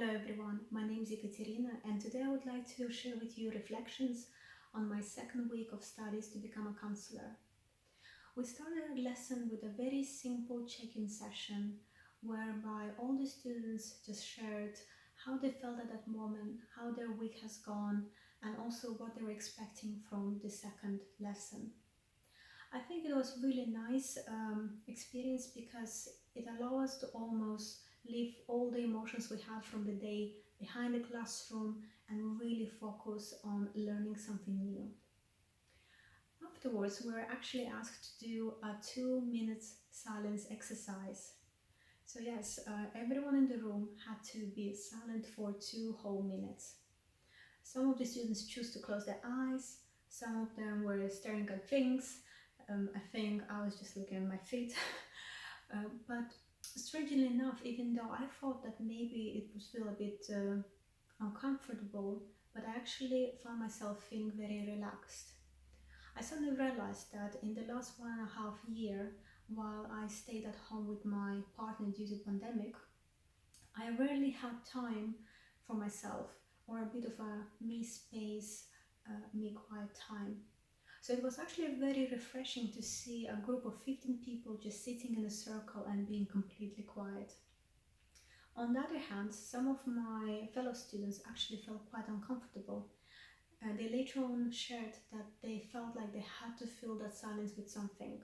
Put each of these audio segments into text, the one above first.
Hello everyone, my name is Ekaterina and today I would like to share with you reflections on my second week of studies to become a counselor. We started our lesson with a very simple check-in session whereby all the students just shared how they felt at that moment, how their week has gone, and also what they were expecting from the second lesson. I think it was really nice experience because it allowed us to almost leave all the emotions we had from the day behind the classroom and really focus on learning something new. Afterwards, we were actually asked to do a 2-minute silence exercise. So yes, everyone in the room had to be silent for 2 whole minutes. Some of the students chose to close their eyes, some of them were staring at things. I think I was just looking at my feet. But strangely enough, even though I thought that maybe it would feel a bit uncomfortable, but I actually found myself feeling very relaxed. I suddenly realized that in the last 1.5 years, while I stayed at home with my partner due to pandemic, I rarely had time for myself or a bit of a me space, me quiet time. So it was actually very refreshing to see a group of 15 people just sitting in a circle and being completely quiet. On the other hand, some of my fellow students actually felt quite uncomfortable. They later on shared that they felt like they had to fill that silence with something.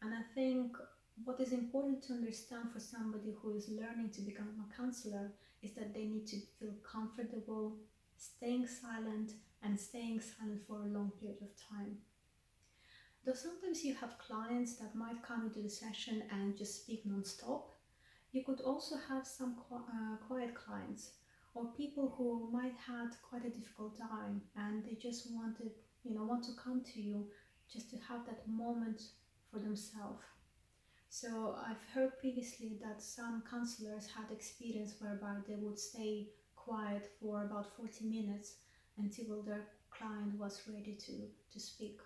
And I think what is important to understand for somebody who is learning to become a counselor is that they need to feel comfortable staying silent and staying silent for a long period of time. Though sometimes you have clients that might come into the session and just speak non-stop, you could also have some quiet clients or people who might had quite a difficult time and they just want to come to you just to have that moment for themselves. So I've heard previously that some counselors had experience whereby they would stay quiet for about 40 minutes until their client was ready to speak.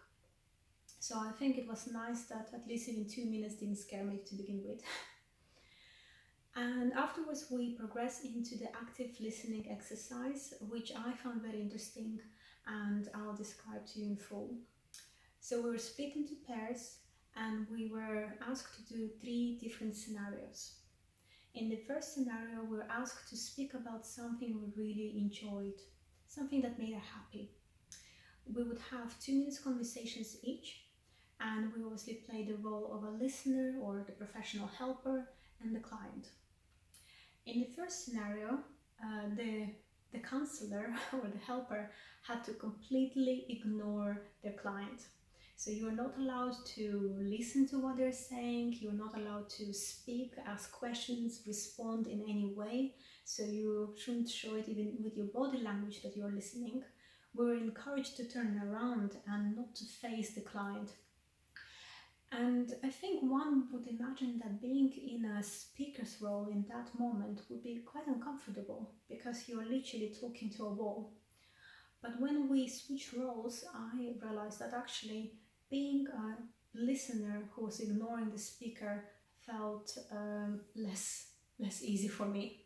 So I think it was nice that at least even 2 minutes didn't scare me to begin with. And afterwards we progressed into the active listening exercise, which I found very interesting and I'll describe to you in full. So we were split into pairs and we were asked to do 3 different scenarios. In the first scenario, we were asked to speak about something we really enjoyed, something that made us happy. We would have 2 minutes conversations each, and we obviously play the role of a listener or the professional helper and the client. In the first scenario, the counselor or the helper had to completely ignore their client. So you are not allowed to listen to what they're saying, you're not allowed to speak, ask questions, respond in any way. So you shouldn't show it even with your body language that you're listening. We were encouraged to turn around and not to face the client. And I think one would imagine that being in a speaker's role in that moment would be quite uncomfortable because you're literally talking to a wall. But when we switch roles, I realized that actually being a listener who was ignoring the speaker felt less easy for me,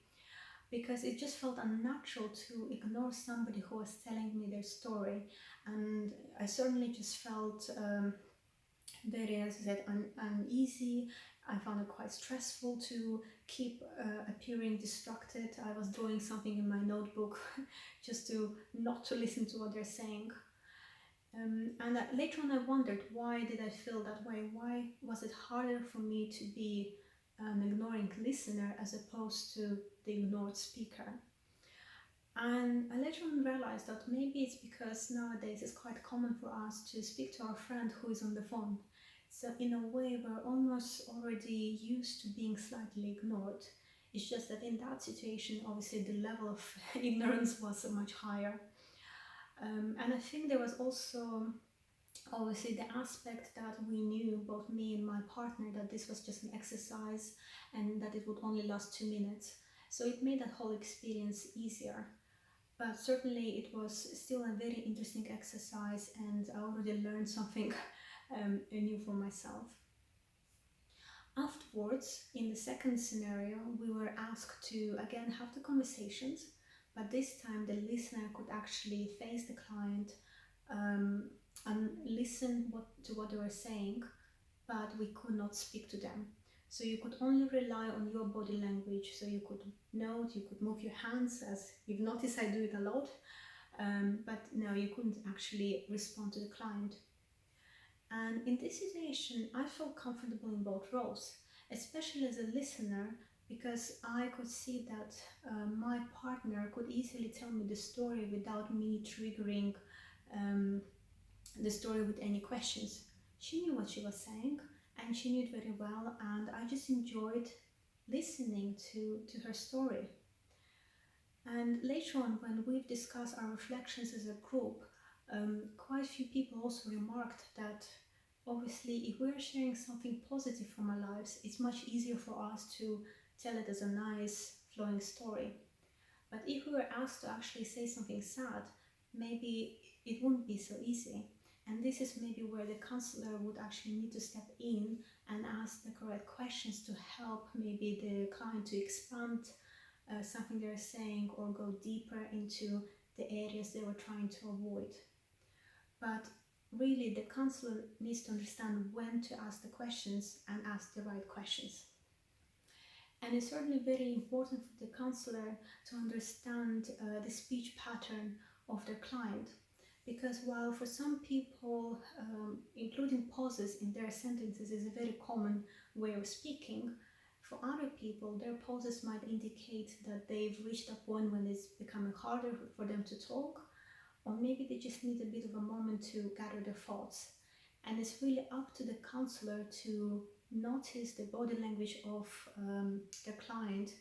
because it just felt unnatural to ignore somebody who was telling me their story, and I certainly just felt very, as I said, uneasy. I found it quite stressful to keep appearing distracted. I was doing something in my notebook just to not to listen to what they're saying. And later on I wondered, why did I feel that way? Why was it harder for me to be an ignoring listener as opposed to the ignored speaker? And I later on realized that maybe it's because nowadays it's quite common for us to speak to our friend who is on the phone. So in a way we're almost already used to being slightly ignored. It's just that in that situation, obviously the level of ignorance was much higher. And I think there was also obviously the aspect that we knew, both me and my partner, that this was just an exercise and that it would only last 2 minutes. So it made that whole experience easier. But certainly it was still a very interesting exercise and I already learned something new for myself. Afterwards, in the second scenario, we were asked to again have the conversations, but this time the listener could actually face the client and listen to what they were saying, but we could not speak to them. So you could only rely on your body language. So you could note, you could move your hands, as you've noticed I do it a lot, but no, you couldn't actually respond to the client. And in this situation, I felt comfortable in both roles, especially as a listener, because I could see that my partner could easily tell me the story without me triggering the story with any questions. She knew what she was saying, and she knew it very well, and I just enjoyed listening to her story. And later on, when we've discussed our reflections as a group, quite a few people also remarked that obviously if we're sharing something positive from our lives, it's much easier for us to tell it as a nice flowing story. But if we were asked to actually say something sad, maybe it wouldn't be so easy. And this is maybe where the counselor would actually need to step in and ask the correct questions to help maybe the client to expand something they're saying or go deeper into the areas they were trying to avoid. But really, the counselor needs to understand when to ask the questions and ask the right questions. And it's certainly very important for the counselor to understand the speech pattern of their client, because while for some people including pauses in their sentences is a very common way of speaking, for other people their pauses might indicate that they've reached a point when it's becoming harder for them to talk, or maybe they just need a bit of a moment to gather their thoughts. And it's really up to the counselor to notice the body language of the client,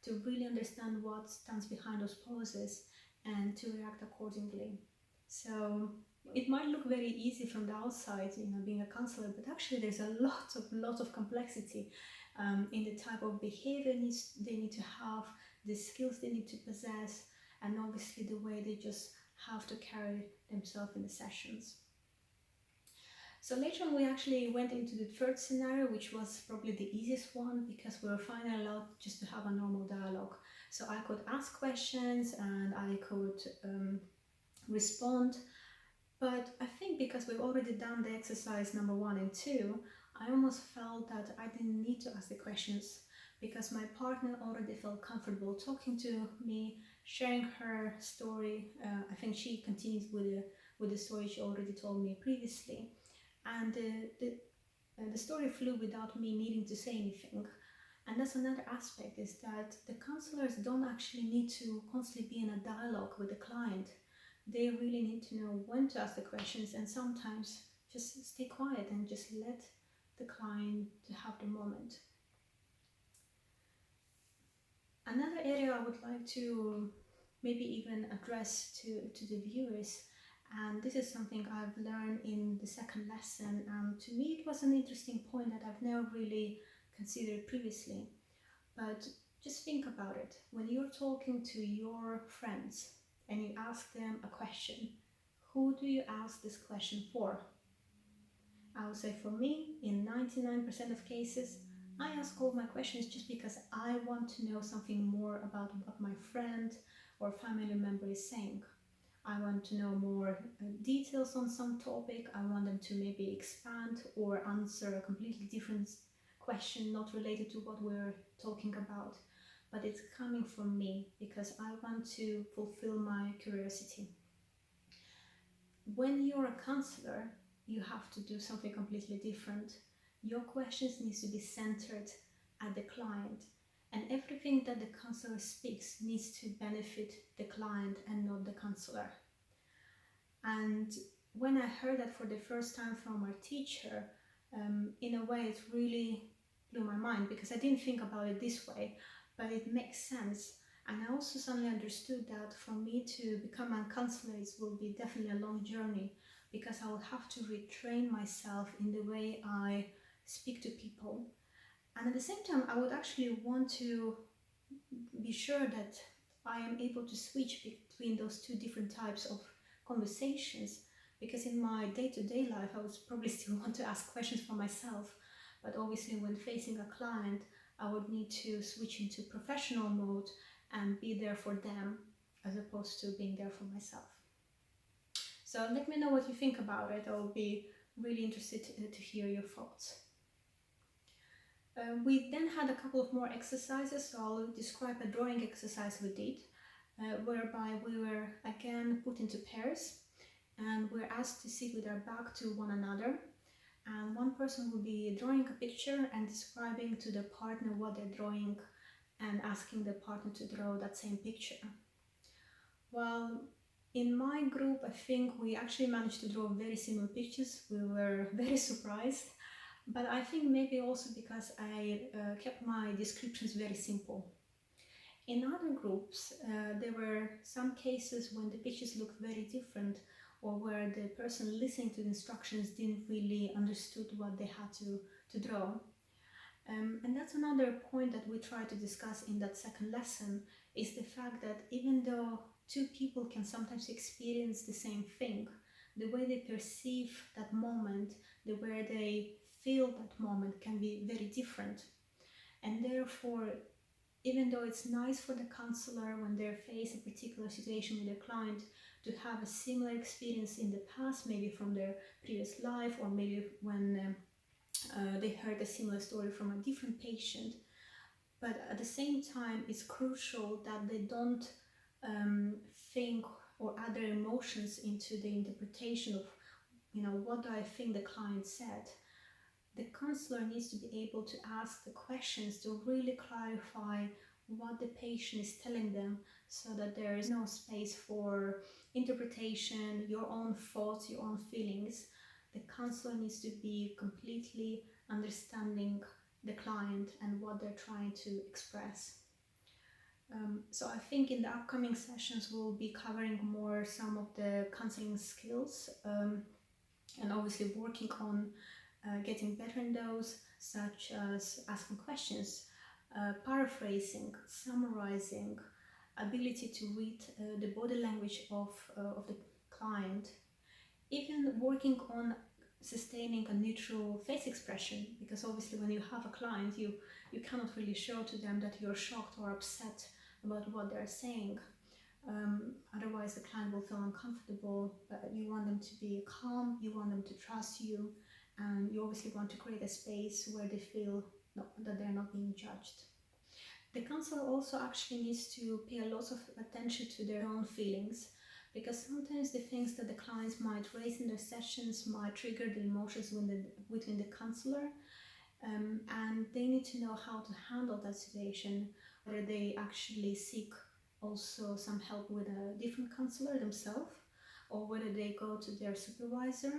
to really understand what stands behind those pauses and to react accordingly. So it might look very easy from the outside, being a counselor, but actually there's a lot of complexity in the type of behavior they need to have, the skills they need to possess, and obviously the way they just have to carry themselves in the sessions. So later on we actually went into the third scenario, which was probably the easiest one, because we were finally allowed just to have a normal dialogue. So I could ask questions and I could respond, but I think because we've already done the exercise number 1 and 2, I almost felt that I didn't need to ask the questions, because my partner already felt comfortable talking to me, sharing her story. I think she continued with the story she already told me previously, and the story flew without me needing to say anything. And that's another aspect, is that the counselors don't actually need to constantly be in a dialogue with the client. They really need to know when to ask the questions, and sometimes just stay quiet and just let the client to have the moment. Another area I would like to maybe even address to the viewers, and this is something I've learned in the second lesson, and to me it was an interesting point that I've never really considered previously. But just think about it. When you're talking to your friends and you ask them a question, who do you ask this question for? I would say for me, in 99% of cases, I ask all my questions just because I want to know something more about what my friend or family member is saying. I want to know more details on some topic. I want them to maybe expand or answer a completely different question, not related to what we're talking about, but it's coming from me because I want to fulfill my curiosity. When you're a counselor, you have to do something completely different. Your questions need to be centered at the client, and everything that the counselor speaks needs to benefit the client and not the counselor. And when I heard that for the first time from our teacher, in a way it really blew my mind, because I didn't think about it this way, but it makes sense. And I also suddenly understood that for me to become a counselor, it will be definitely a long journey, because I will have to retrain myself in the way I speak to people. And at the same time, I would actually want to be sure that I am able to switch between those two different types of conversations, because in my day-to-day life I would probably still want to ask questions for myself, but obviously when facing a client, I would need to switch into professional mode and be there for them as opposed to being there for myself. So let me know what you think about it. I will be really interested to hear your thoughts. We then had a couple of more exercises, so I'll describe a drawing exercise we did, whereby we were again put into pairs and we're asked to sit with our back to one another, and one person will be drawing a picture and describing to the partner what they're drawing and asking the partner to draw that same picture. Well, in my group, I think we actually managed to draw very similar pictures. We were very surprised, but I think maybe also because I kept my descriptions very simple. In other groups, there were some cases when the pictures looked very different, or where the person listening to the instructions didn't really understood what they had to draw. And that's another point that we try to discuss in that second lesson, is the fact that even though two people can sometimes experience the same thing, the way they perceive that moment, the way they feel that moment can be very different. And therefore, even though it's nice for the counselor when they face a particular situation with their client to have a similar experience in the past, maybe from their previous life, or maybe when they heard a similar story from a different patient, but at the same time it's crucial that they don't think or add their emotions into the interpretation of, what do I think the client said. The counselor needs to be able to ask the questions to really clarify what the patient is telling them, so that there is no space for interpretation, your own thoughts, your own feelings. The counselor needs to be completely understanding the client and what they're trying to express. So I think in the upcoming sessions we'll be covering more some of the counselling skills, and obviously working on getting better in those, such as asking questions, paraphrasing, summarizing, ability to read the body language of the client, even working on sustaining a neutral face expression, because obviously when you have a client, you cannot really show to them that you're shocked or upset about what they're saying. Otherwise the client will feel uncomfortable, but you want them to be calm, you want them to trust you, and you obviously want to create a space where they feel that they're not being judged. The counselor also actually needs to pay a lot of attention to their own feelings, because sometimes the things that the clients might raise in their sessions might trigger the emotions within the counselor, and they need to know how to handle that situation, whether they actually seek also some help with a different counselor themselves, or whether they go to their supervisor,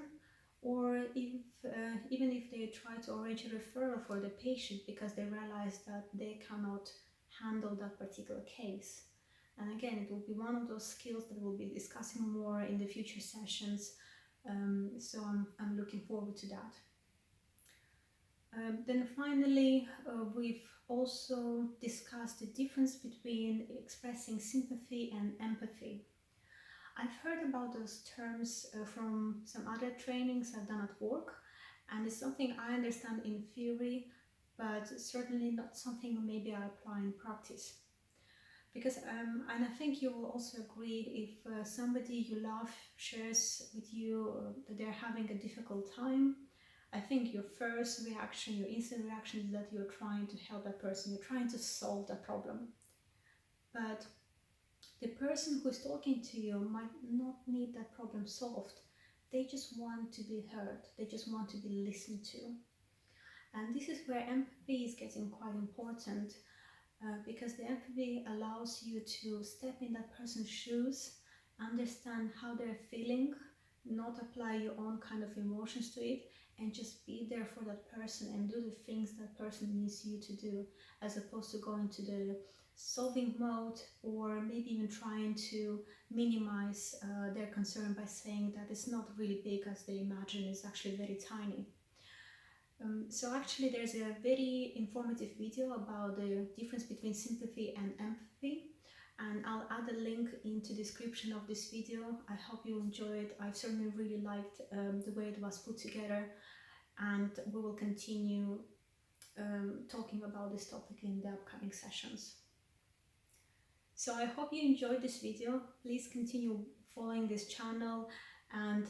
or even if they try to arrange a referral for the patient because they realize that they cannot handle that particular case. And again, it will be one of those skills that we'll be discussing more in the future sessions, so I'm looking forward to that. Then finally, we've also discussed the difference between expressing sympathy and empathy. I've heard about those terms from some other trainings I've done at work, and it's something I understand in theory, but certainly not something maybe I apply in practice. Because, and I think you will also agree, if somebody you love shares with you that they're having a difficult time, I think your first reaction, your instant reaction is that you're trying to help that person, you're trying to solve the problem. But the person who's talking to you might not need that problem solved. They just want to be heard, they just want to be listened to. And this is where empathy is getting quite important, because the empathy allows you to step in that person's shoes, understand how they're feeling, not apply your own kind of emotions to it, and just be there for that person and do the things that person needs you to do, as opposed to going to the solving mode, or maybe even trying to minimize their concern by saying that it's not really big as they imagine, it's actually very tiny. So actually there's a very informative video about the difference between sympathy and empathy, and I'll add a link into the description of this video. I hope you enjoy it. I certainly really liked the way it was put together, and we will continue talking about this topic in the upcoming sessions. So I hope you enjoyed this video. Please continue following this channel, and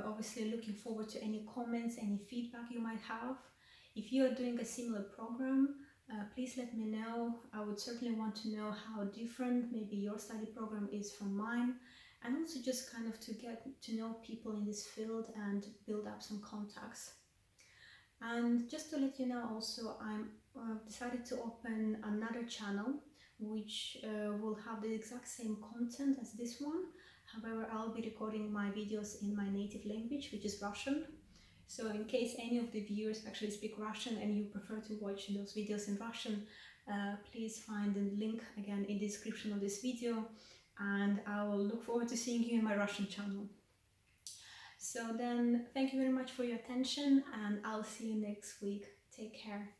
obviously looking forward to any comments, any feedback you might have. If you are doing a similar program, please let me know. I would certainly want to know how different maybe your study program is from mine, and also just kind of to get to know people in this field and build up some contacts. And just to let you know also, I'm decided to open another channel which will have the exact same content as this one. However, I'll be recording my videos in my native language, which is Russian. So in case any of the viewers actually speak Russian and you prefer to watch those videos in Russian, please find the link again in the description of this video, and I will look forward to seeing you in my Russian channel. So then, thank you very much for your attention, and I'll see you next week. Take care.